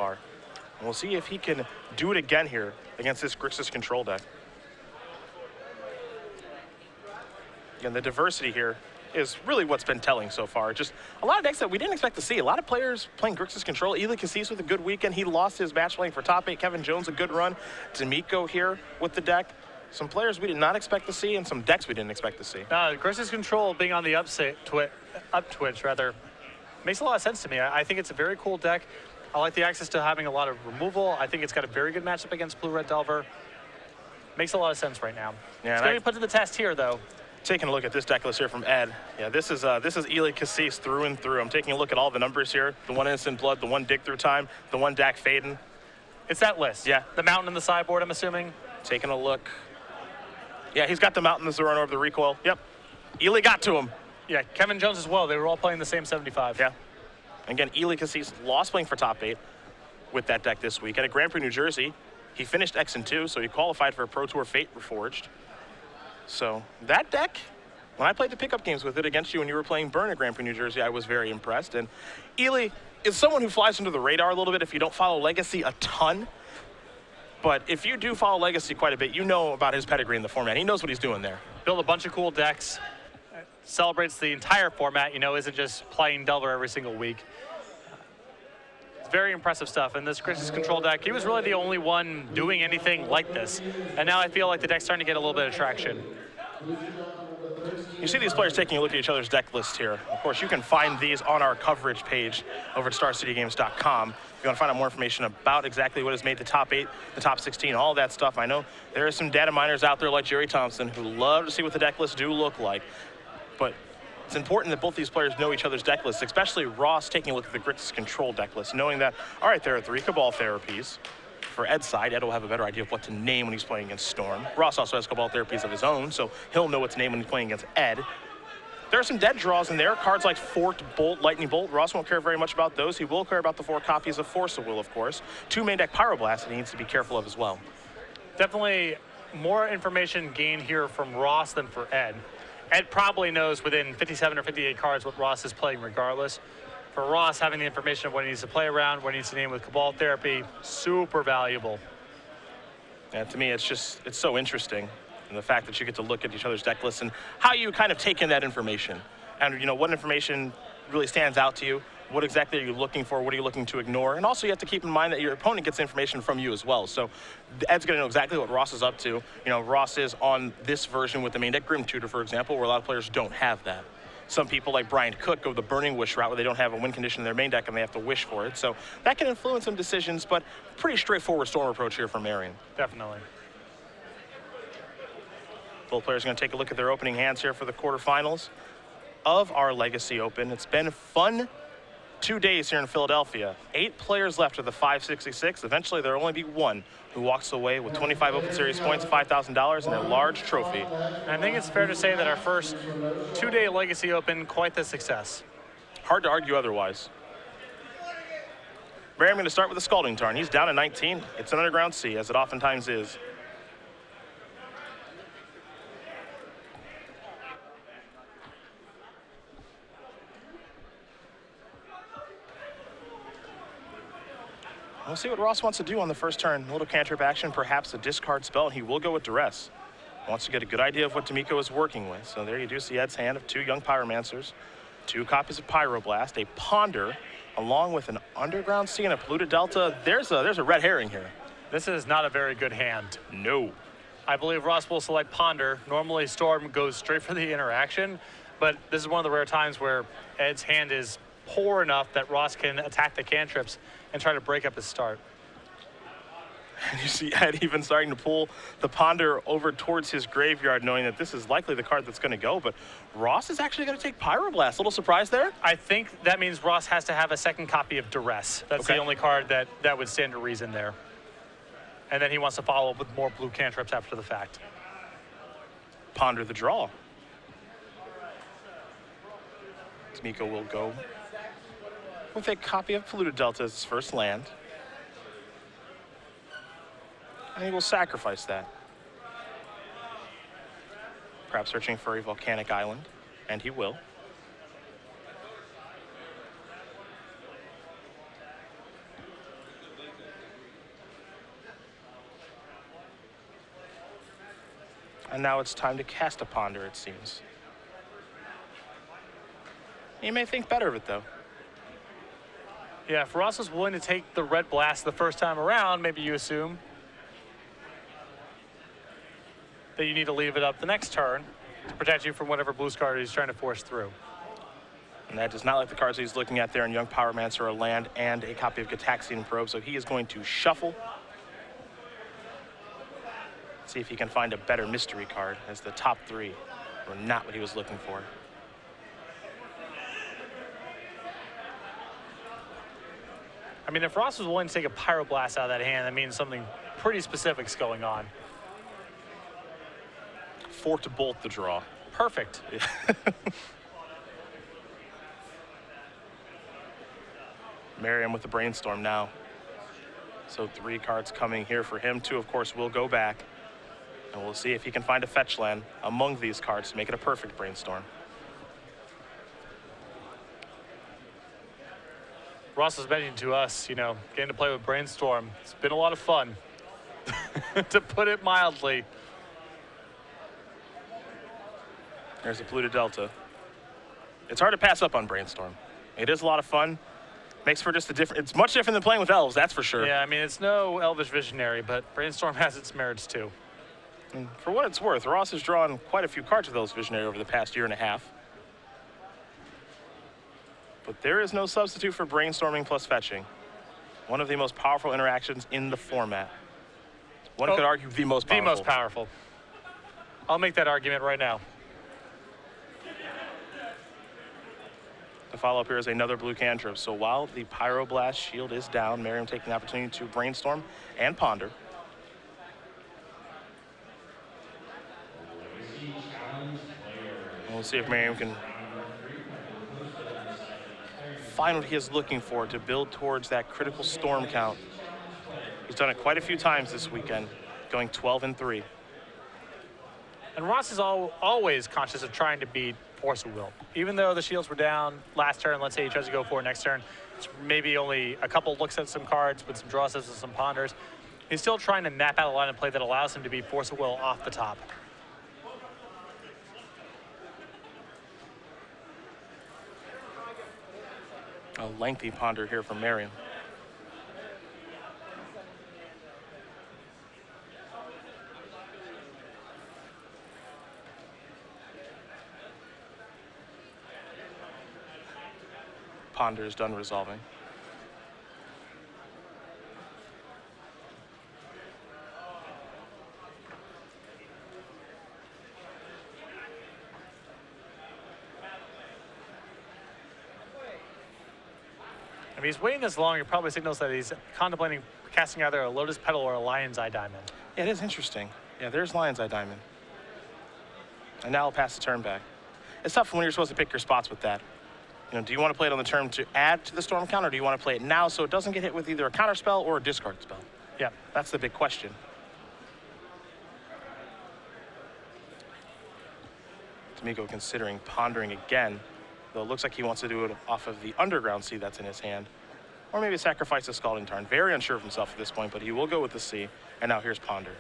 far. And we'll see if he can do it again here against this Grixis control deck. Again, the diversity here is really what's been telling so far. Just a lot of decks that we didn't expect to see. A lot of players playing Grixis control. Ely Cassis with a good weekend. He lost his match playing for top 8. Kevin Jones, a good run. Demicco here with the deck. Some players we did not expect to see, and some decks we didn't expect to see. Grixis control being on the up twitch rather makes a lot of sense to me. I think it's a very cool deck. I like the access to having a lot of removal. I think it's got a very good matchup against Blue Red Delver. Makes a lot of sense right now. Yeah, it's going to be put to the test here, though. Taking a look at this deck list here from Ed. Yeah, this is Ely Cassis through and through. I'm taking a look at all the numbers here. The one Instant Blood, the one Dig Through Time, the one Dak Faden. It's that list. Yeah. The Mountain and the sideboard, I'm assuming. Taking a look. Yeah, he's got the Mountain as the run over the recoil. Yep. Ely got to him. Yeah, Kevin Jones as well. They were all playing the same 75. Yeah. Again, Ely Cassis lost playing for top 8 with that deck this week. At a Grand Prix New Jersey, he finished X and 2, so he qualified for a Pro Tour Fate Reforged. So that deck, when I played the pickup games with it against you when you were playing Burn at Grand Prix New Jersey, I was very impressed. And Ely is someone who flies under the radar a little bit if you don't follow Legacy a ton. But if you do follow Legacy quite a bit, you know about his pedigree in the format. He knows what he's doing there. Built a bunch of cool decks. Celebrates the entire format, isn't just playing Delver every single week. It's very impressive stuff. And this Grixis control deck, he was really the only one doing anything like this. And now I feel like the deck's starting to get a little bit of traction. You see these players taking a look at each other's deck lists here. Of course, you can find these on our coverage page over at StarCityGames.com. If you want to find out more information about exactly what has made the top 8, the top 16, all that stuff. I know there are some data miners out there like Jerry Thompson who love to see what the deck lists do look like. But it's important that both these players know each other's deck lists, especially Ross taking a look at the Grixis control deck list, knowing that, all right, there are 3 Cabal therapies. For Ed's side, Ed will have a better idea of what to name when he's playing against Storm. Ross also has Cabal therapies of his own, so he'll know what to name when he's playing against Ed. There are some dead draws in there. Cards like Forked Bolt, Lightning Bolt. Ross won't care very much about those. He will care about the 4 copies of Force of Will, of course. 2 main deck Pyroblast that he needs to be careful of as well. Definitely more information gained here from Ross than for Ed. Ed probably knows within 57 or 58 cards what Ross is playing regardless. For Ross, having the information of what he needs to play around, what he needs to name with Cabal Therapy, super valuable. Yeah, to me, it's so interesting. And the fact that you get to look at each other's deck lists and how you kind of take in that information. And, what information really stands out to you. What exactly are you looking for? What are you looking to ignore? And also you have to keep in mind that your opponent gets information from you as well. So Ed's going to know exactly what Ross is up to. Ross is on this version with the main deck Grim Tutor, for example, where a lot of players don't have that. Some people like Brian Cook go the Burning Wish route where they don't have a win condition in their main deck and they have to wish for it. So that can influence some decisions, but pretty straightforward Storm approach here from Merriam. Definitely. Both players are going to take a look at their opening hands here for the quarterfinals of our Legacy Open. It's been fun 2 days here in Philadelphia. 8 players left of the 566. Eventually, there will only be one who walks away with 25 Open Series points, $5,000, and a large trophy. I think it's fair to say that our first 2-day Legacy Open, quite the success. Hard to argue otherwise. Merriam going to start with a Scalding Tarn. He's down at 19. It's an Underground Sea, as it oftentimes is. We'll see what Ross wants to do on the first turn. A little cantrip action, perhaps a discard spell, and he will go with Duress. Wants to get a good idea of what Demicco is working with. So there you do see Ed's hand of 2 Young Pyromancers, 2 copies of Pyroblast, a Ponder, along with an Underground Sea and a Polluted Delta. There's a red herring here. This is not a very good hand. No. I believe Ross will select Ponder. Normally Storm goes straight for the interaction, but this is one of the rare times where Ed's hand is poor enough that Ross can attack the cantrips and try to break up his start. And you see Ed even starting to pull the Ponder over towards his graveyard, knowing that this is likely the card that's going to go, but Ross is actually going to take Pyroblast. A little surprise there? I think that means Ross has to have a second copy of Duress. That's okay. The only card that would stand to reason there. And then he wants to follow up with more blue cantrips after the fact. Ponder the draw. Demicco will go with a copy of Polluted Delta as his first land. And he will sacrifice that. Perhaps searching for a volcanic island, and he will. And now it's time to cast a Ponder, it seems. You may think better of it, though. Yeah, if Ross was willing to take the red blast the first time around, maybe you assume that you need to leave it up the next turn to protect you from whatever blue card he's trying to force through. And that does not like the cards he's looking at there in Young Pyromancer, a land, and a copy of Gataxian Probe. So he is going to shuffle. See if he can find a better mystery card, as the top three were not what he was looking for. I mean, if Ross was willing to take a Pyroblast out of that hand, that means something pretty specific's going on. 4 to bolt the draw. Perfect. Merriam with the Brainstorm now. So 3 cards coming here for him. 2, of course, will go back. And we'll see if he can find a fetch land among these cards to make it a perfect Brainstorm. Ross was mentioning to us, you know, getting to play with Brainstorm. It's been a lot of fun, to put it mildly. There's a Pluto Delta. It's hard to pass up on Brainstorm. It is a lot of fun. Makes for just a different, it's much different than playing with elves, that's for sure. Yeah, I mean, it's no Elvish Visionary, but Brainstorm has its merits too. And for what it's worth, Ross has drawn quite a few cards with Elves Visionary over the past year and a half. But there is no substitute for brainstorming plus fetching. One of the most powerful interactions in the format. One could argue the most powerful. The most powerful. I'll make that argument right now. The follow-up here is another blue cantrip. So while the Pyroblast shield is down, Merriam taking the opportunity to brainstorm and ponder. And we'll see if Merriam can find what he is looking for to build towards that critical storm count. He's done it quite a few times this weekend, going 12-3. And Ross is always conscious of trying to beat Force of Will. Even though the shields were down last turn, let's say he tries to go for it next turn, it's maybe only a couple looks at some cards with some draw sets and some ponders. He's still trying to map out a line of play that allows him to beat Force of Will off the top. A lengthy ponder here from Merriam. Ponder is done resolving. If he's waiting this long, it probably signals that he's contemplating casting either a Lotus Petal or a Lion's Eye Diamond. Yeah, it is interesting. Yeah, there's Lion's Eye Diamond. And now I'll pass the turn back. It's tough when you're supposed to pick your spots with that. You know, do you want to play it on the turn to add to the storm count, or do you want to play it now so it doesn't get hit with either a counter spell or a discard spell? Yeah. That's the big question. Demicco considering pondering again, though it looks like he wants to do it off of the Underground Sea that's in his hand. Or maybe sacrifice a Scalding Tarn. Very unsure of himself at this point, but he will go with the Sea. And now here's Ponder.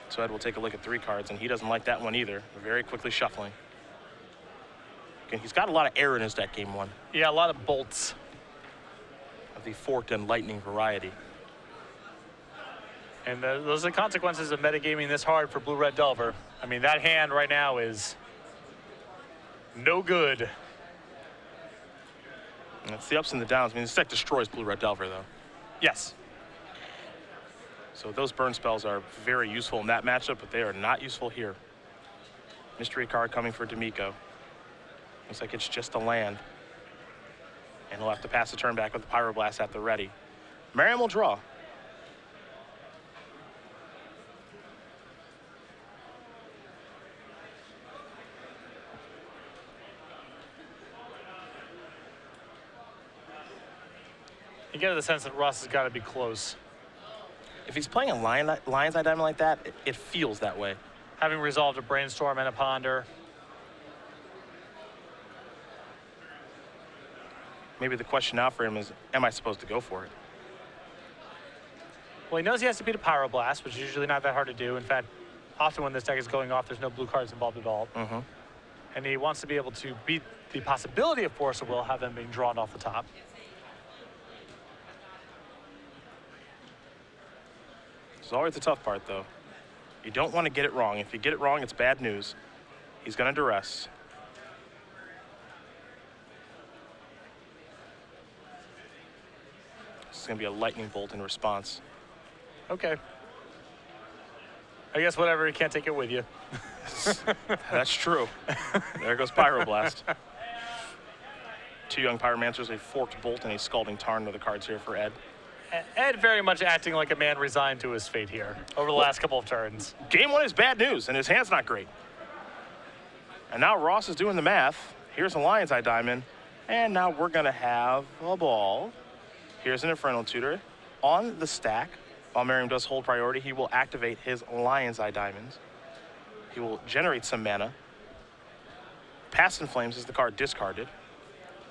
So Ed will take a look at 3 cards, and he doesn't like that one either. Very quickly shuffling. Again, he's got a lot of air in his deck, game 1. Yeah, a lot of bolts. Of the Forked and Lightning variety. And those are the consequences of metagaming this hard for Blue-Red Delver. I mean, that hand right now is no good. And it's the ups and the downs. I mean, this deck destroys Blue-Red Delver, though. Yes. So those burn spells are very useful in that matchup, but they are not useful here. Mystery card coming for Demicco. Looks like it's just a land. And he'll have to pass the turn back with the Pyroblast at the ready. Merriam will draw. You get the sense that Ross has got to be close. If he's playing a Lion's Eye Diamond like that, it feels that way. Having resolved a Brainstorm and a Ponder. Maybe the question now for him is, am I supposed to go for it? Well, he knows he has to beat a Pyroblast, which is usually not that hard to do. In fact, often when this deck is going off, there's no blue cards involved at all. And he wants to be able to beat the possibility of Force of Will, have them being drawn off the top. It's always the tough part, though. You don't want to get it wrong. If you get it wrong, it's bad news. He's going to duress. This is going to be a lightning bolt in response. Okay. I guess whatever, you can't take it with you. That's true. There goes Pyroblast. Two young Pyromancers, a forked bolt, and a scalding tarn are the cards here for Ed. Ed very much acting like a man resigned to his fate here over the last couple of turns. Game one is bad news, and his hand's not great. And now Ross is doing the math. Here's a Lion's Eye Diamond, and now we're gonna have a ball. Here's an Infernal Tutor. On the stack, while Merriam does hold priority, he will activate his Lion's Eye Diamonds. He will generate some mana. Past in Flames is the card discarded.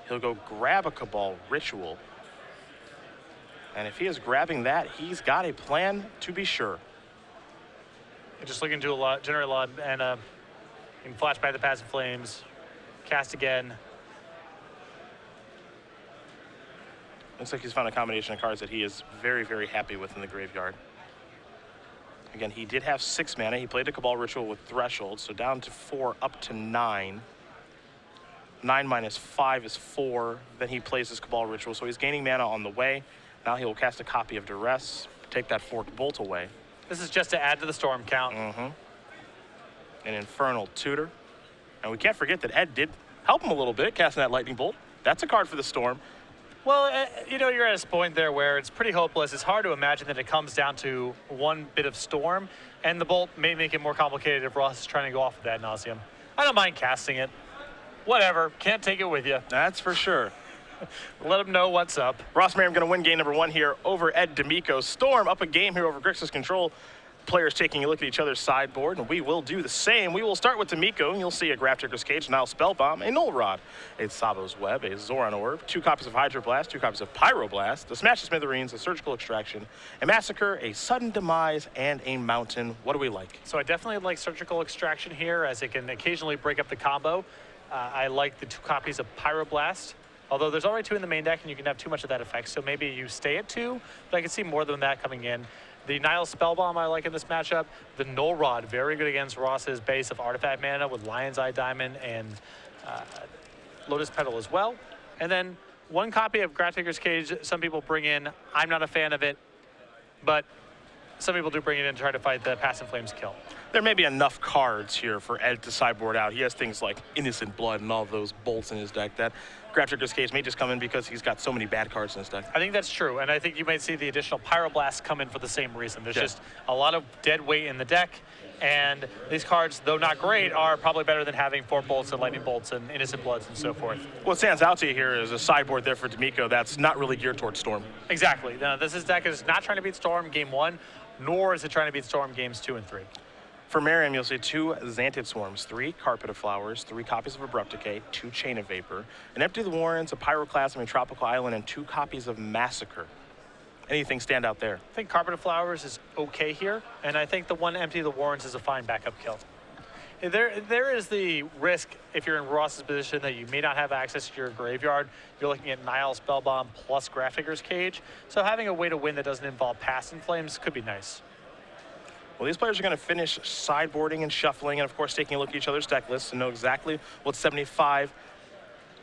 He'll go grab a Cabal Ritual. And if he is grabbing that, he's got a plan to be sure. Just looking to generate a lot, and you can flash back the Past in Flames, cast again. Looks like he's found a combination of cards that he is very, very happy with in the graveyard. Again, he did have 6 mana. He played a Cabal Ritual with Threshold, so down to 4, up to 9. 9 minus 5 is 4. Then he plays his Cabal Ritual, so he's gaining mana on the way. Now he will cast a copy of Duress, take that forked bolt away. This is just to add to the storm count. An Infernal Tutor. And we can't forget that Ed did help him a little bit, casting that Lightning Bolt. That's a card for the Storm. Well, you know, you're at a point there where it's pretty hopeless. It's hard to imagine that it comes down to one bit of Storm, and the Bolt may make it more complicated if Ross is trying to go off with ad nauseum. I don't mind casting it. Whatever, can't take it with you. That's for sure. Let him know what's up. Ross Merriam going to win game number 1 here over Ed Demicco. Storm up a game here over Grixis Control. Players taking a look at each other's sideboard, and we will do the same. We will start with Demicco, and you'll see a Grafdigger's Cage, Nile Spellbomb, a Null Rod, a Sabo's Web, a Zoran Orb, 2 copies of Hydroblast, 2 copies of Pyroblast, the Smash the Smithereens, a Surgical Extraction, a Massacre, a Sudden Demise, and a Mountain. What do we like? So I definitely like Surgical Extraction here, as it can occasionally break up the combo. I like the 2 copies of Pyroblast, although there's already 2 in the main deck, and you can have too much of that effect, so maybe you stay at 2, but I can see more than that coming in. The Nile Spellbomb I like in this matchup. The Null Rod, very good against Ross's base of artifact mana with Lion's Eye Diamond and Lotus Petal as well. And then 1 copy of Grafdigger's Cage, some people bring in. I'm not a fan of it, but some people do bring it in to try to fight the Past in Flames kill. There may be enough cards here for Ed to sideboard out. He has things like Innocent Blood and all of those bolts in his deck that Grafdigger's Cage may just come in because he's got so many bad cards in his deck. I think that's true, and I think you might see the additional Pyroblast come in for the same reason. There's just a lot of dead weight in the deck, and these cards, though not great, are probably better than having 4 bolts and lightning bolts and Innocent Bloods and so forth. What stands out to you here is a sideboard there for Demicco that's not really geared towards Storm. Exactly. Now, this deck is not trying to beat Storm game 1, nor is it trying to beat Storm games 2 and 3. For Merriam, you'll see 2 Xantid Swarms, 3 Carpet of Flowers, 3 copies of Abrupt Decay, 2 Chain of Vapor, an Empty the Warrens, a Pyroclasm, a Tropical Island, and 2 copies of Massacre. Anything stand out there? I think Carpet of Flowers is okay here, and I think the 1 Empty the Warrens is a fine backup kill. There is the risk, if you're in Ross's position, that you may not have access to your graveyard. You're looking at Nile Spellbomb plus Grafdigger's Cage, so having a way to win that doesn't involve Past in Flames could be nice. Well, these players are going to finish sideboarding and shuffling, and of course taking a look at each other's deck lists to know exactly what 75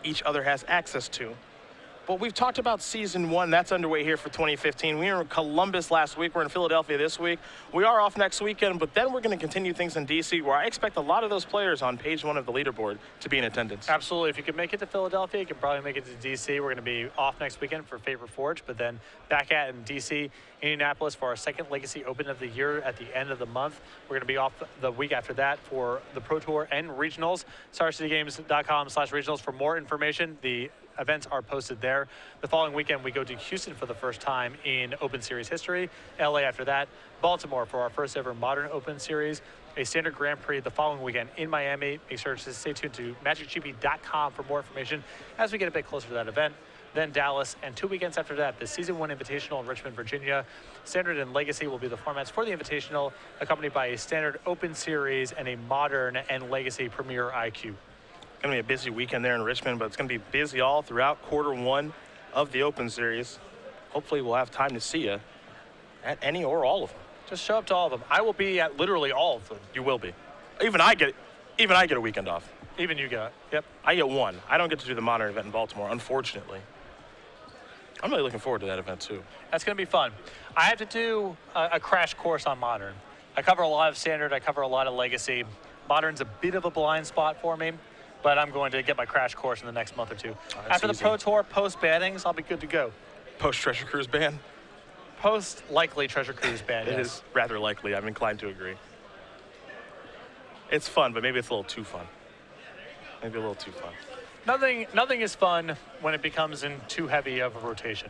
each other has access to. But we've talked about Season 1. That's underway here for 2015. We were in Columbus last week. We're in Philadelphia this week. We are off next weekend, but then we're going to continue things in D.C., where I expect a lot of those players on page 1 of the leaderboard to be in attendance. Absolutely. If you can make it to Philadelphia, you can probably make it to D.C. We're going to be off next weekend for Favorite Forge, but then back at in D.C., Indianapolis for our 2nd Legacy Open of the year at the end of the month. We're going to be off the week after that for the Pro Tour and Regionals. StarCityGames.com/regionals for more information. The events are posted there. The following weekend, we go to Houston for the first time in Open Series history. LA after that. Baltimore for our first ever Modern Open Series. A standard Grand Prix the following weekend in Miami. Make sure to stay tuned to MagicGP.com for more information as we get a bit closer to that event. then Dallas, and 2 weekends after that, the Season 1 Invitational in Richmond, Virginia. Standard and Legacy will be the formats for the Invitational, accompanied by a Standard Open Series and a Modern and Legacy Premier IQ. Going to be a busy weekend there in Richmond, but it's going to be busy all throughout Quarter 1 of the Open Series. Hopefully we'll have time to see you at any or all of them. Just show up to all of them. I will be at literally all of them. You will be. Even I get a weekend off. Even you get it. Yep. I get one. I don't get to do the Modern event in Baltimore, unfortunately. I'm really looking forward to that event too. That's going to be fun. I have to do a crash course on Modern. I cover a lot of Standard. I cover a lot of Legacy. Modern's a bit of a blind spot for me, but I'm going to get my crash course in the next month or two. After the Pro Tour, post-bannings, I'll be good to go. Post-Treasure Cruise ban? Post-likely Treasure Cruise ban, It is rather likely. I'm inclined to agree. It's fun, but maybe it's a little too fun. Maybe a little too fun. Nothing is fun when it becomes in too heavy of a rotation.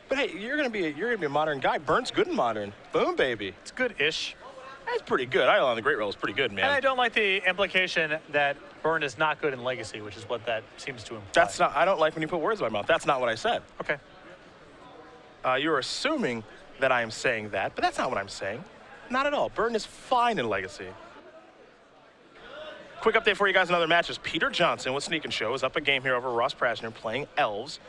But hey, you're gonna be a Modern guy. Burnt's good in Modern. Boom, baby. It's good-ish. That's pretty good. Idle on the Great Rail is pretty good, man. And I don't like the implication that Burn is not good in Legacy, which is what that seems to imply. That's not. I don't like when you put words in my mouth. That's not what I said. Okay. You're assuming that I am saying that, but that's not what I'm saying. Not at all. Burn is fine in Legacy. Quick update for you guys in other matches. Peter Johnson with Sneak and Show is up a game here over Ross Prasner playing Elves.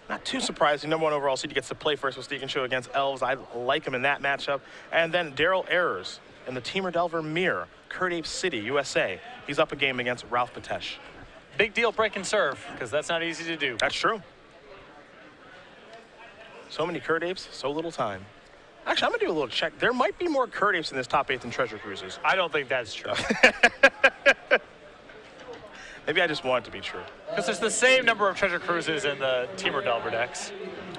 Not too surprising. Number 1 overall seed gets to play first with Sneak and Show against Elves. I like him in that matchup. And then Daryl Errors in the Teamer Delver Mirror, Kurt Ape City, USA. He's up a game against Ralph Patesh. Big deal break and serve, because that's not easy to do. That's true. So many Kurt Apes, so little time. Actually, I'm going to do a little check. There might be more Kurt Apes in this top 8 than Treasure Cruises. I don't think that's true. Maybe I just want it to be true. Because there's the same number of Treasure Cruises in the Teamer Delver decks.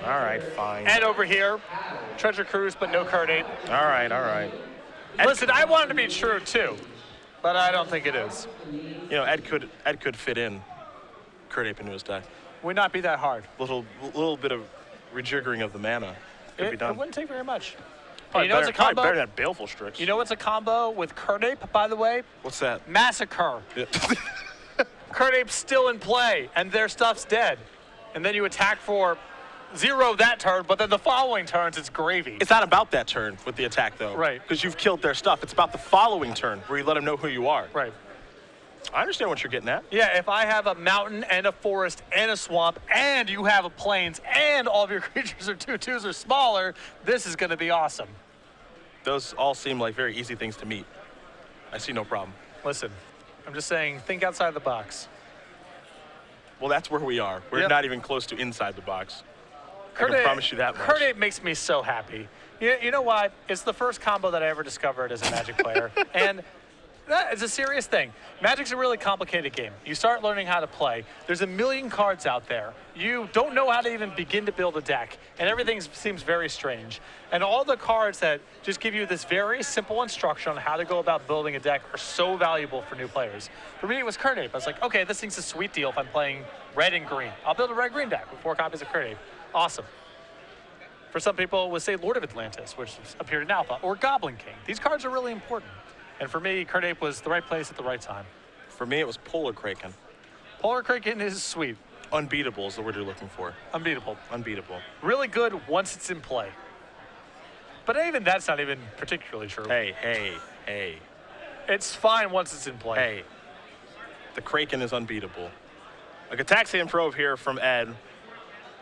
All right, fine. And over here, Treasure Cruise, but no Kurt Ape. All right, all right. Listen, I want it to be true too, but I don't think it is. You know, Ed could fit in Kurt Ape into his deck. Would not be that hard. Little bit of rejiggering of the mana could be done. It wouldn't take very much. Probably, you know, it's a combo. Better than Baleful Strix. You know what's a combo with Kurt Ape, by the way? What's that? Massacre. Yeah. Kurt Ape's still in play, and their stuff's dead. And then you attack for 0 that turn, but then the following turns, it's gravy. It's not about that turn with the attack, though. Right. Because you've killed their stuff. It's about the following turn where you let them know who you are. Right. I understand what you're getting at. Yeah, if I have a mountain and a forest and a swamp, and you have a plains, and all of your creatures are 2/2s or smaller, this is going to be awesome. Those all seem like very easy things to meet. I see no problem. Listen, I'm just saying, think outside the box. Well, that's where we are. We're not even close to inside the box. I can promise you that much. Kurt Ape makes me so happy. You know why? It's the first combo that I ever discovered as a Magic player. And it's a serious thing. Magic's a really complicated game. You start learning how to play. There's a million cards out there. You don't know how to even begin to build a deck. And everything seems very strange. And all the cards that just give you this very simple instruction on how to go about building a deck are so valuable for new players. For me, it was Kurt Ape. I was like, okay, this thing's a sweet deal if I'm playing red and green. I'll build a red-green deck with 4 copies of Kurt Ape. Awesome. For some people, it was, say, Lord of Atlantis, which appeared in Alpha, or Goblin King. These cards are really important. And for me, Kurt Ape was the right place at the right time. For me, it was Polar Kraken. Polar Kraken is sweet. Unbeatable is the word you're looking for. Unbeatable. Unbeatable. Really good once it's in play. But even that's not even particularly true. Hey. It's fine once it's in play. Hey. The Kraken is unbeatable. A Gataxian Probe here from Ed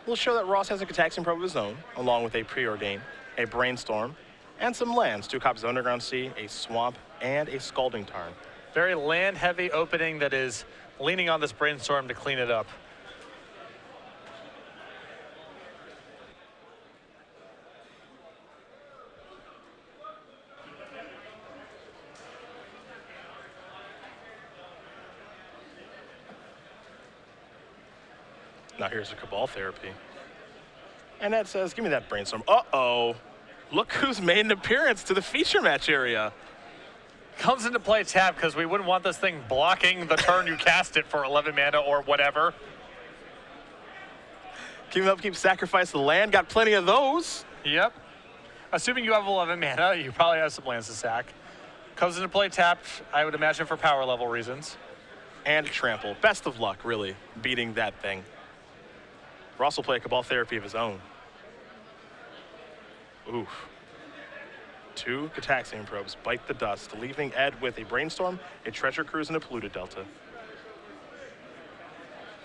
will show that Ross has a Gataxian Probe of his own, along with a Preordain, a Brainstorm, and some lands, 2 copies of Underground Sea, a Swamp, and a Scalding Tarn. Very land-heavy opening that is leaning on this Brainstorm to clean it up. Now here's a Cabal Therapy. And Ed says, give me that Brainstorm. Uh-oh. Look who's made an appearance to the feature match area. Comes into play tap because we wouldn't want this thing blocking the turn you cast it for 11 mana or whatever. Keep up, keep sacrifice the land. Got plenty of those. Yep. Assuming you have 11 mana, you probably have some lands to sack. Comes into play tapped, I would imagine for power level reasons. And trample. Best of luck, really, beating that thing. Ross will play a Cabal Therapy of his own. Oof. 2 Cataxian Probes bite the dust, leaving Ed with a Brainstorm, a Treasure Cruise, and a Polluted Delta.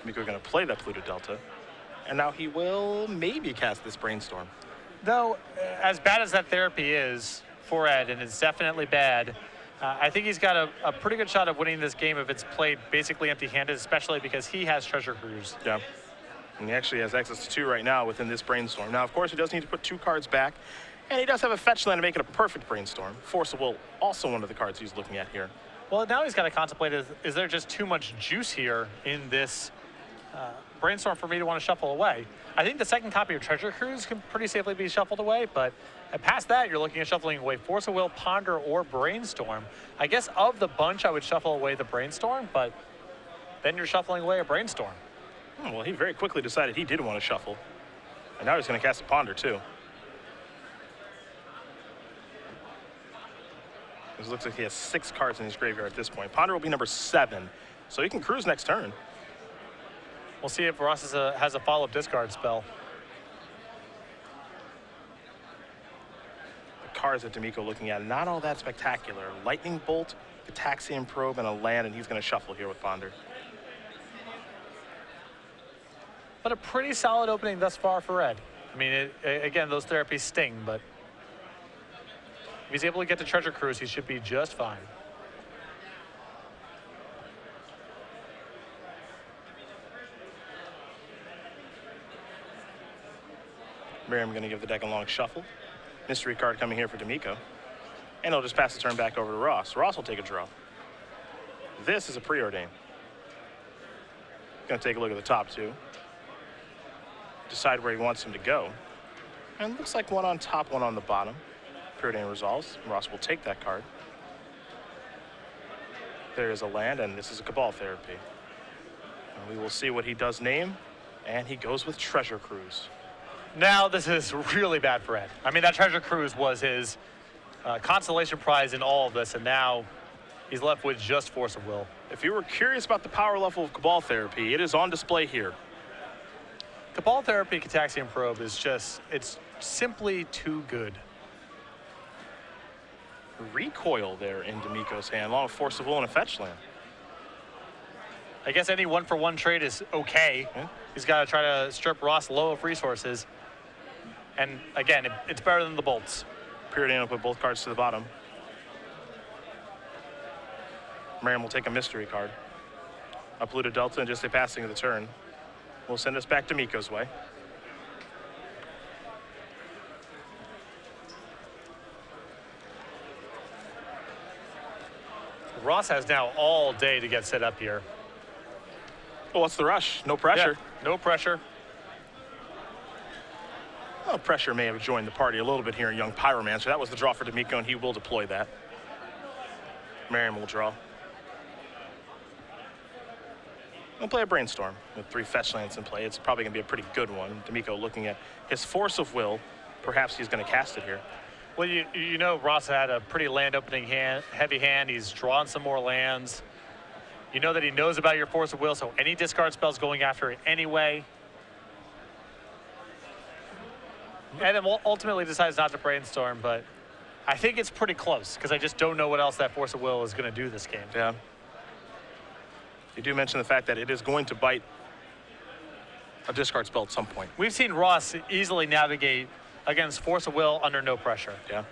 Demicco going to play that Polluted Delta, and now he will maybe cast this Brainstorm. Though, as bad as that therapy is for Ed, and it's definitely bad, I think he's got a pretty good shot of winning this game if it's played basically empty-handed, especially because he has Treasure Cruise. Yeah, and he actually has access to 2 right now within this Brainstorm. Now, of course, he does need to put 2 cards back, and he does have a fetch land to make it a perfect Brainstorm. Force of Will, also one of the cards he's looking at here. Well, now he's got to contemplate, is there just too much juice here in this Brainstorm for me to want to shuffle away? I think the second copy of Treasure Cruise can pretty safely be shuffled away, but past that, you're looking at shuffling away Force of Will, Ponder, or Brainstorm. I guess of the bunch, I would shuffle away the Brainstorm, but then you're shuffling away a Brainstorm. Well, he very quickly decided he did want to shuffle, and now he's going to cast a Ponder, too. It looks like he has 6 cards in his graveyard at this point. Ponder will be number 7, so he can cruise next turn. We'll see if Ross has a follow-up discard spell. The cards that Demicco looking at, not all that spectacular. Lightning Bolt, Cataxian Probe, and a land, and he's going to shuffle here with Ponder. But a pretty solid opening thus far for Ed. I mean, again, those therapies sting, but if he's able to get to Treasure Cruise, he should be just fine. Merriam going to give the deck a long shuffle. Mystery card coming here for Demicco. And he'll just pass the turn back over to Ross. Ross will take a draw. This is a preordain. Going to take a look at the top 2. Decide where he wants him to go. And it looks like one on top, one on the bottom. Preordain resolves. Ross will take that card. There is a land, and this is a Cabal Therapy. And we will see what he does name. And he goes with Treasure Cruise. Now this is really bad for Ed. I mean, that Treasure Cruise was his consolation prize in all of this, and now he's left with just Force of Will. If you were curious about the power level of Cabal Therapy, it is on display here. Cabal Therapy Cataxian Probe is just, it's simply too good. Recoil there in Demicco's hand, along with Force of Will and a fetch land. I guess any 1-for-1 trade is okay. Yeah. He's got to try to strip Ross low of resources. And again, it's better than the bolts. Preordain will put both cards to the bottom. Merriam will take a mystery card. A Polluted Delta and just a passing of the turn. Will send us back to Demicco's way. Ross has now all day to get set up here. Well, what's the rush? No pressure. Yeah, no pressure. Well, pressure may have joined the party a little bit here in Young Pyromancer. That was the draw for Demicco, and he will deploy that. Merriam will draw. We'll play a Brainstorm with 3 fetch lands in play. It's probably going to be a pretty good one. Demicco looking at his Force of Will. Perhaps he's going to cast it here. Well, you know Ross had a pretty land opening hand, heavy hand. He's drawn some more lands. You know that he knows about your Force of Will, so any discard spells going after it anyway. And then ultimately decides not to Brainstorm, but I think it's pretty close because I just don't know what else that Force of Will is going to do this game. Yeah. You do mention the fact that it is going to bite a discard spell at some point. We've seen Ross easily navigate against Force of Will under no pressure. Yeah.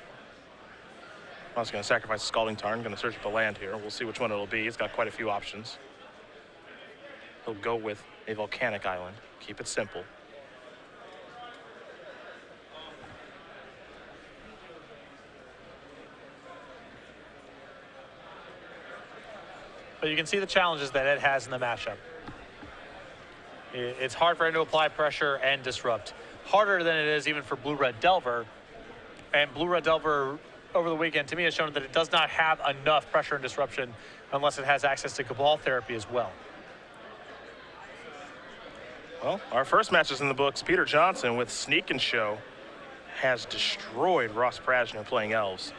Ross going to sacrifice a Scalding Tarn, going to search for the land here. We'll see which one it'll be. He's got quite a few options. He'll go with a Volcanic Island. Keep it simple. But you can see the challenges that Ed has in the matchup. It's hard for him to apply pressure and disrupt. Harder than it is even for Blue-Red Delver. And Blue-Red Delver over the weekend, to me, has shown that it does not have enough pressure and disruption unless it has access to Cabal Therapy as well. Well, our first match is in the books. Peter Johnson with Sneak and Show has destroyed Ross Prajner playing Elves.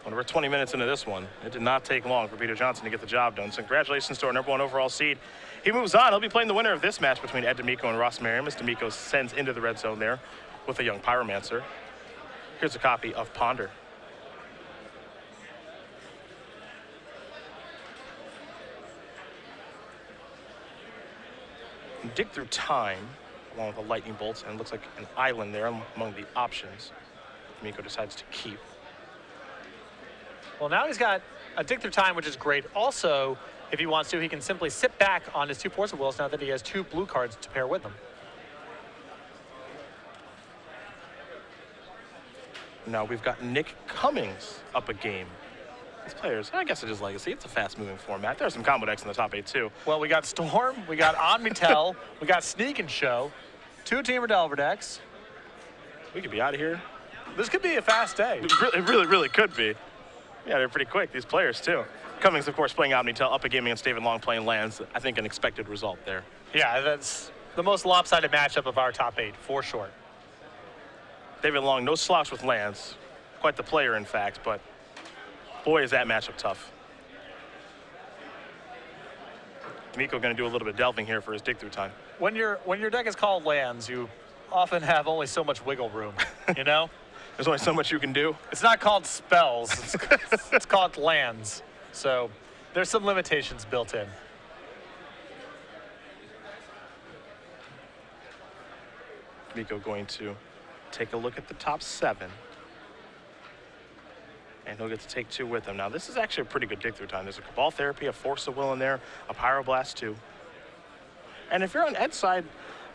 When we're 20 minutes into this one, it did not take long for Peter Johnson to get the job done. So congratulations to our #1 overall seed. He moves on. He'll be playing the winner of this match between Ed Demicco and Ross Merriam as Demicco sends into the red zone there with a young Pyromancer. Here's a copy of Ponder. Dig through time along with the lightning bolts, and it looks like an island there among the options Demicco decides to keep. Well, now he's got a dig through time, which is great. Also, if he wants to, he can simply sit back on his 2 Force of Wills now that he has 2 blue cards to pair with them. Now we've got Nick Cummings up a game. These players, I guess it is Legacy. It's a fast-moving format. There's some combo decks in the top 8, too. Well, we got Storm, we got Omnitel, we got Sneak and Show, 2 Teamer Delver decks. We could be out of here. This could be a fast day. It really could be. Yeah, they're pretty quick, these players, too. Cummings, of course, playing Omnitel, up a game against David Long playing lands. I think an expected result there. Yeah, that's the most lopsided matchup of our top 8, for sure. David Long, no slouch with lands. Quite the player, in fact, but boy, is that matchup tough. Demicco going to do a little bit of delving here for his dig through time. When your deck is called lands, you often have only so much wiggle room, you know? There's only so much you can do. It's not called spells, it's called lands. So there's some limitations built in. Demicco going to take a look at the top 7. And he'll get to take 2 with him. Now, this is actually a pretty good dig through time. There's a Cabal Therapy, a Force of Will in there, a Pyroblast too. And if you're on Ed's side,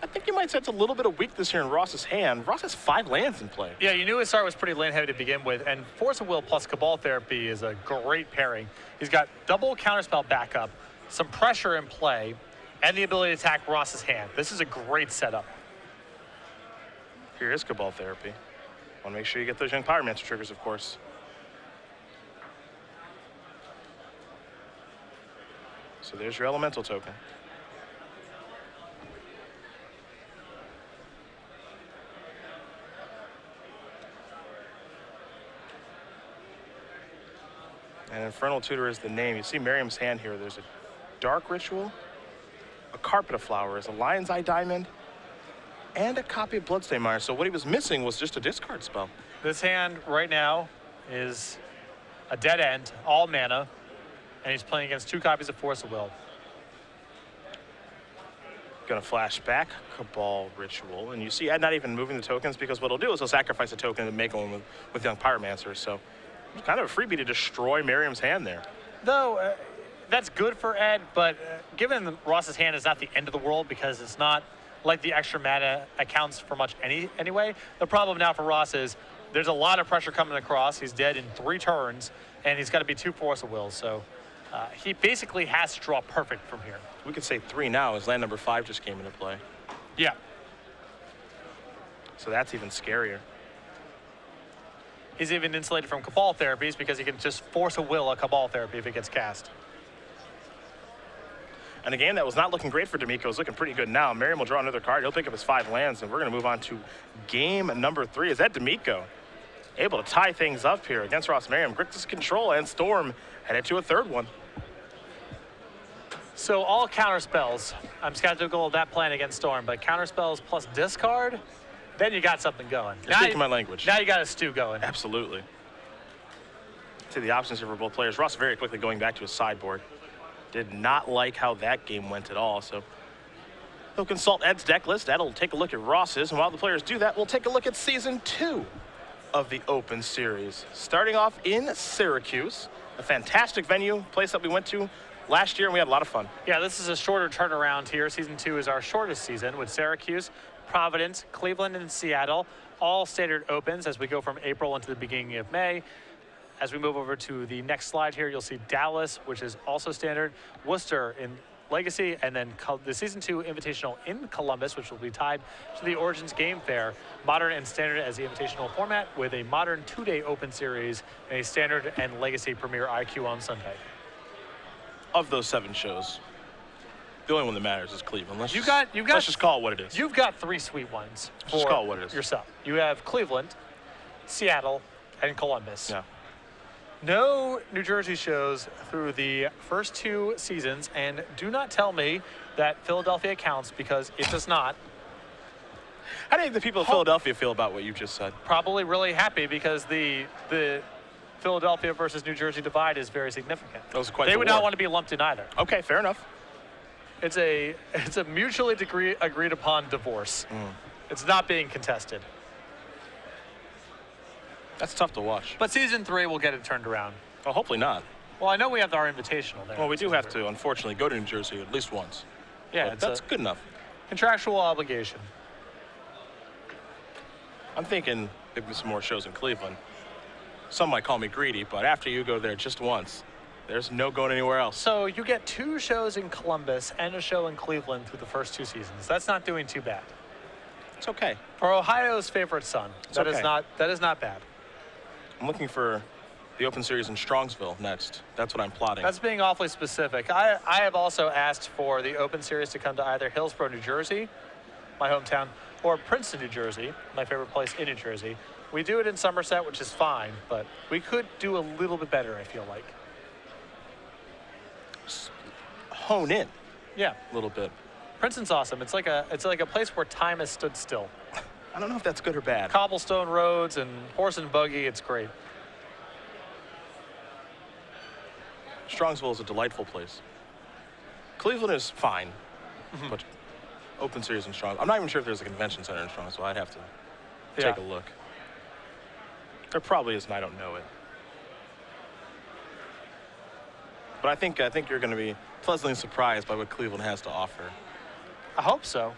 I think you might sense a little bit of weakness here in Ross's hand. Ross has 5 lands in play. Yeah, you knew his start was pretty land heavy to begin with, and Force of Will plus Cabal Therapy is a great pairing. He's got double counterspell backup, some pressure in play, and the ability to attack Ross's hand. This is a great setup. Here is Cabal Therapy. Want to make sure you get those young Pyromancer triggers, of course. So there's your elemental token. And Infernal Tutor is the name. You see Merriam's hand here. There's a Dark Ritual, a Carpet of Flowers, a Lion's Eye Diamond, and a copy of Bloodstained Mire. So what he was missing was just a discard spell. This hand right now is a dead end, all mana, and he's playing against 2 copies of Force of Will. Gonna flash back Cabal Ritual, and you see Ed not even moving the tokens because what he'll do is he'll sacrifice a token and make one with young Pyromancers. So it's kind of a freebie to destroy Merriam's hand there. Though, that's good for Ed, but given Ross's hand is not the end of the world because it's not like the extra mana accounts for much anyway. The problem now for Ross is there's a lot of pressure coming across. He's dead in 3 turns, and he's got to be 2 Force of Will. So he basically has to draw perfect from here. We could say 3 now as land number 5 just came into play. Yeah. So that's even scarier. He's even insulated from Cabal therapies because he can just Force a Will a Cabal therapy if it gets cast. And a game that was not looking great for Demicco is looking pretty good now. Merriam will draw another card. He'll pick up his 5 lands, and we're going to move on to game number 3. Is that Demicco able to tie things up here against Ross Merriam? Grixis Control and Storm headed to a 3rd one. So all counter spells. I'm skeptical of that plan against Storm, but counter spells plus discard, then you got something going. You're speaking my language. Now you got a stew going. Absolutely. See the options here for both players. Ross very quickly going back to his sideboard. Did not like how that game went at all, so he'll consult Ed's deck list. That'll take a look at Ross's, and while the players do that, we'll take a look at Season 2 of the Open Series. Starting off in Syracuse, a fantastic venue, place that we went to last year, and we had a lot of fun. Yeah, this is a shorter turnaround here. Season 2 is our shortest season with Syracuse, Providence, Cleveland, and Seattle, all standard opens as we go from April into the beginning of May. As we move over to the next slide here, you'll see Dallas, which is also standard, Worcester in Legacy, and then the Season 2 Invitational in Columbus, which will be tied to the Origins Game Fair. Modern and standard as the Invitational format with a modern 2-day open series and a standard and Legacy Premier IQ on Sunday. Of those 7 shows, the only one that matters is Cleveland. Let's just call it what it is. You've got 3 sweet ones for just call it what it is. yourself. You have Cleveland, Seattle, and Columbus. Yeah. No New Jersey shows through the first 2 seasons, and do not tell me that Philadelphia counts, because it does not. How do you think the people of Philadelphia feel about what you just said? Probably really happy, because the Philadelphia versus New Jersey divide is very significant. That was quite They the would war. not want to be lumped in either. Okay, fair enough. It's a mutually agreed upon divorce. It's not being contested. That's tough to watch. But season 3 will get it turned around. Well, hopefully not. Well, I know we have our invitational there. Well, we do have to, unfortunately, go to New Jersey at least once. Yeah, But that's good enough. contractual obligation. I'm thinking maybe some more shows in Cleveland. Some might call me greedy, but after you go there just once, there's no going anywhere else. So you get 2 shows in Columbus and a show in Cleveland through the first 2 seasons. That's not doing too bad. It's okay. For Ohio's favorite son, that is not bad. I'm looking for the Open Series in Strongsville next. That's what I'm plotting. That's being awfully specific. I have also asked for the Open Series to come to either Hillsborough, New Jersey, my hometown, or Princeton, New Jersey, my favorite place in New Jersey. We do it in Somerset, which is fine, but we could do a little bit better, I feel like. Hone in Yeah, a little bit. Princeton's awesome. It's like a place where time has stood still. I don't know if that's good or bad. Cobblestone roads and horse and buggy, it's great. Strongsville is a delightful place. Cleveland is fine, but Open Series in Strongsville. I'm not even sure if there's a convention center in Strongsville. I'd have to take a look. There probably is, and I don't know it. But I think you're going to be pleasantly surprised by what Cleveland has to offer. I hope so.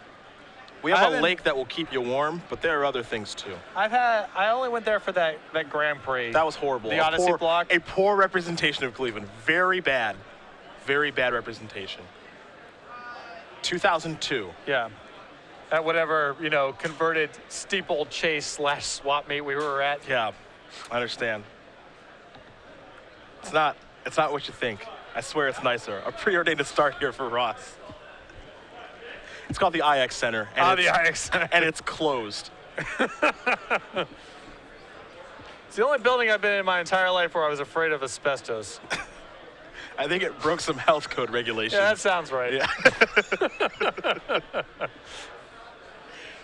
We have a lake that will keep you warm, but there are other things too. I only went there for that Grand Prix. That was horrible. The Odyssey block. A poor representation of Cleveland. Very bad representation. 2002. Yeah. At whatever, converted steeplechase / swap meet we were at. Yeah, I understand. It's not what you think. I swear it's nicer. A preordained to start here for Ross. It's called the IX Center. And the IX Center. And it's closed. It's the only building I've been in my entire life where I was afraid of asbestos. I think it broke some health code regulations. Yeah, that sounds right. Yeah.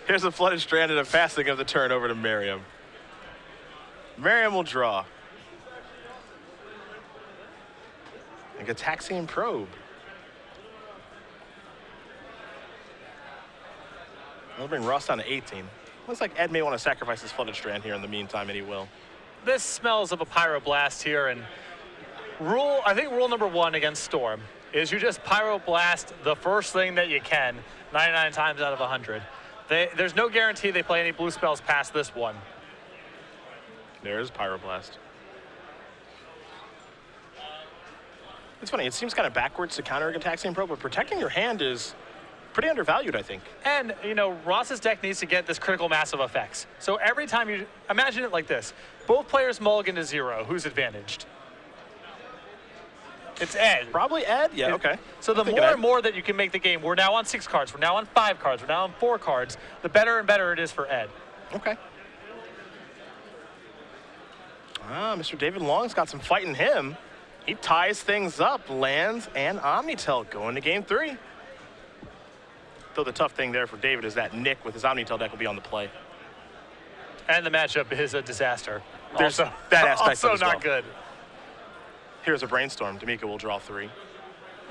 Here's a flooded strand and a passing of the turn over to Merriam. Merriam will draw. And Gataxian probe. We'll bring Ross down to 18. Looks like Ed may want to sacrifice his flooded strand here in the meantime, and he will. This smells of a pyroblast here, and I think rule number 1 against Storm is you just pyroblast the first thing that you can 99 times out of 100. There's no guarantee they play any blue spells past this one. There is pyroblast. It's funny, it seems kind of backwards to counter a Gataxian probe, but protecting your hand is pretty undervalued, I think. And, Ross's deck needs to get this critical mass of effects. So every time you, imagine it like this. Both players mulligan to 0. Who's advantaged? It's Ed. Probably Ed? Yeah, okay. So the more and more that you can make the game, we're now on 6 cards, we're now on 5 cards, we're now on 4 cards, the better and better it is for Ed. Okay. Mr. David Long's got some fight in him. He ties things up, lands, and Omnitel going to game 3. Though the tough thing there for David is that Nick with his Omnitel deck will be on the play. And the matchup is a disaster. There's also, that aspect also as well. not good. Here's a Brainstorm. Demicco will draw 3.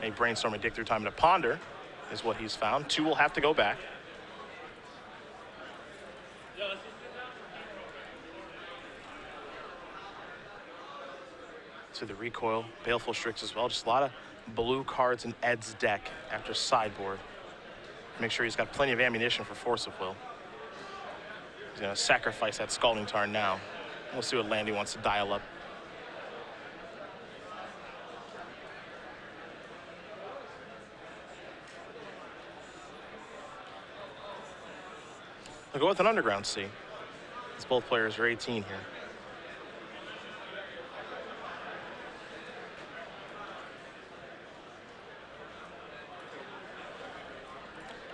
A Brainstorm, a dig through time, and a Ponder is what he's found. 2 will have to go back. To the recoil, Baleful Strix as well. Just a lot of blue cards in Ed's deck after sideboard. Make sure he's got plenty of ammunition for Force of Will. He's going to sacrifice that Scalding Tarn now. We'll see what land he wants to dial up. I'll go with an Underground Sea, as both players are 18 here.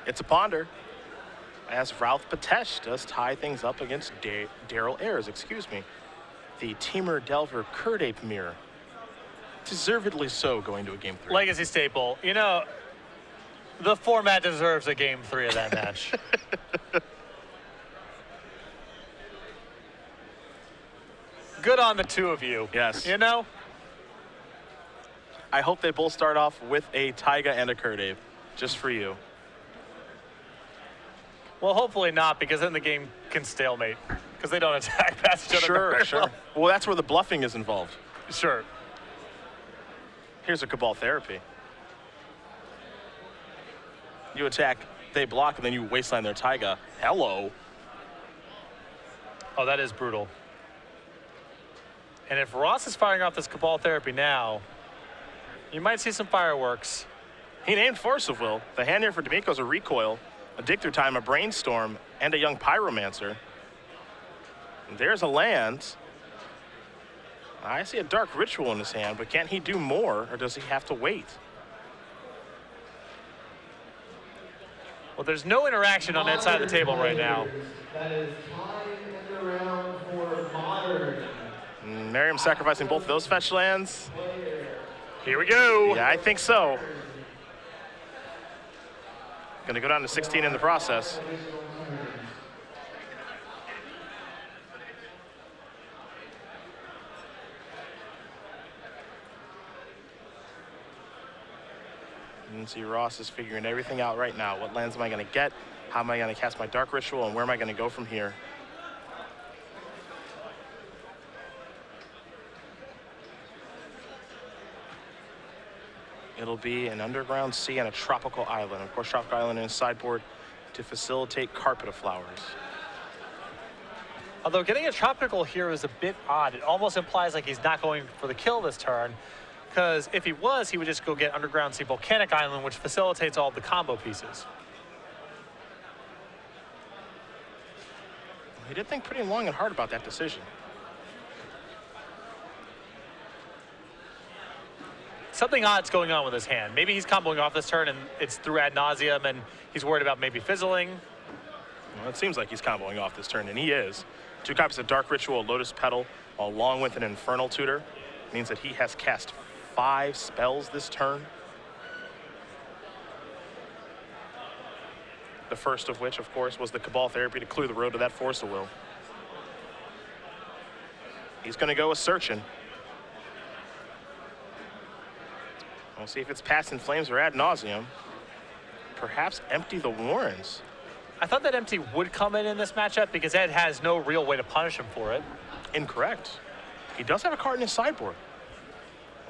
It's a Ponder, as Ralph Patesh does tie things up against Daryl Ayers, excuse me. the Tamer Delver Kurdape mirror. Deservedly so going to a Game 3. Legacy staple. You know, the format deserves a Game 3 of that match. Good on the two of you. Yes. You know? I hope they both start off with a Taiga and a Kurdape, just for you. Well, hopefully not, because then the game can stalemate, because they don't attack past each other. Sure, sure. Well, that's where the bluffing is involved. Sure. Here's a Cabal Therapy. You attack, they block, and then you wasteland their Taiga. Hello. Oh, that is brutal. And if Ross is firing off this Cabal Therapy now, you might see some fireworks. He named Force of Will. The hand here for Demicco is a Recoil, a Dig Through Time, a Brainstorm, and a Young Pyromancer. And there's a land. I see a Dark Ritual in his hand, but can he do more, or does he have to wait? Well, there's no interaction on that side of the table right now. That is time in the round for Modern. Merriam sacrificing both of those fetch lands. Here we go. Yeah, I think so. Gonna go down to 16 in the process. You can see Ross is figuring everything out right now. What lands am I gonna get? How am I gonna cast my Dark Ritual? And where am I gonna go from here? It'll be an Underground Sea and a Tropical Island. Of course, Tropical Island in his sideboard to facilitate Carpet of Flowers. Although getting a tropical here is a bit odd. It almost implies like he's not going for the kill this turn, because if he was, he would just go get Underground Sea Volcanic Island, which facilitates all of the combo pieces. He did think pretty long and hard about that decision. Something odd's going on with his hand. Maybe he's comboing off this turn and it's through ad nauseum and he's worried about maybe fizzling. Well, it seems like he's comboing off this turn, and he is. 2 copies of Dark Ritual, Lotus Petal, along with an Infernal Tutor. Means that he has cast 5 spells this turn. The first of which, of course, was the Cabal Therapy to clear the road to that Force of Will. He's going to go with Searchin'. We'll see if it's Past in Flames or Ad Nauseum. Perhaps empty the Warrens. I thought that empty would come in this matchup because Ed has no real way to punish him for it. Incorrect. He does have a card in his sideboard.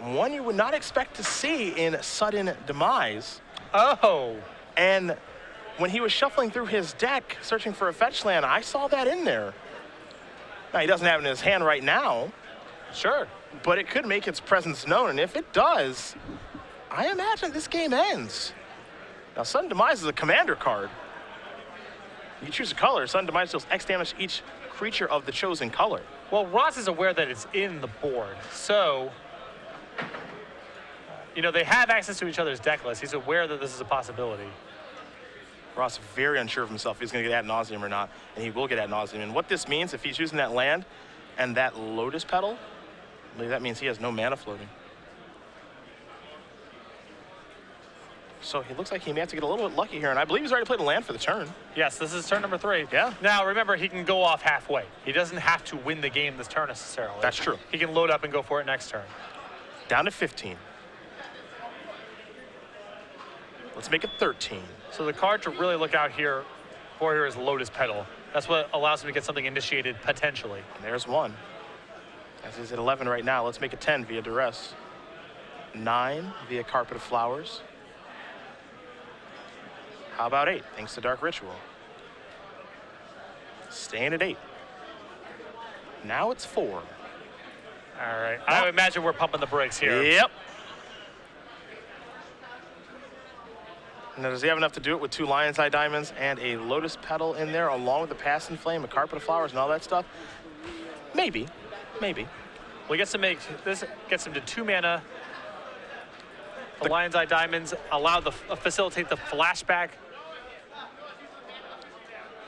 One you would not expect to see in Sudden Demise. Oh. And when he was shuffling through his deck, searching for a fetch land, I saw that in there. Now, he doesn't have it in his hand right now. Sure. But it could make its presence known, and if it does, I imagine this game ends. Now, Sudden Demise is a commander card. You choose a color, Sudden Demise deals X damage to each creature of the chosen color. Well, Ross is aware that it's in the board, so, you know, they have access to each other's deck list. He's aware that this is a possibility. Ross very unsure of himself if he's going to get Ad Nauseum or not, and he will get Ad Nauseum. And what this means, if he's using that land and that Lotus Petal, I believe that means he has no mana floating. So he looks like he may have to get a little bit lucky here, and I believe he's already played a land for the turn. Yes, this is turn number 3. Yeah. Now, remember, he can go off halfway. He doesn't have to win the game this turn necessarily. That's true. He can load up and go for it next turn. Down to 15. Let's make it 13. So the card to really look out here for here is Lotus Petal. That's what allows him to get something initiated potentially. And there's 1. As he's at 11 right now, let's make it 10 via Duress. 9 via Carpet of Flowers. How about 8, thanks to Dark Ritual? Staying at 8. Now it's 4. All right. I would imagine we're pumping the brakes here. Yep. Now, does he have enough to do it with 2 Lion's Eye Diamonds and a Lotus Petal in there, along with the Past in Flame, a Carpet of Flowers, and all that stuff? Maybe. Maybe. Well, he gets to make this, gets him to 2 mana. The Lion's Eye Diamonds allow the facilitate the flashback.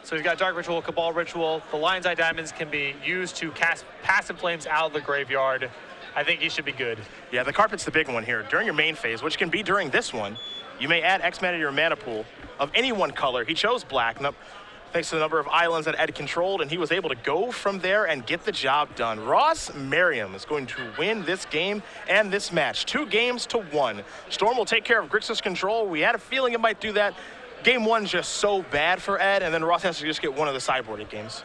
So he's got Dark Ritual, Cabal Ritual. The Lion's Eye Diamonds can be used to cast Passive Flames out of the graveyard. I think he should be good. Yeah, the carpet's the big one here. During your main phase, which can be during this one, you may add X mana to your mana pool of any one color. He chose black, thanks to the number of islands that Ed controlled, and he was able to go from there and get the job done. Ross Merriam is going to win this game and this match, 2-1. Storm will take care of Grixis control. We had a feeling it might do that. Game 1's just so bad for Ed, and then Ross has to just get one of the sideboarded games.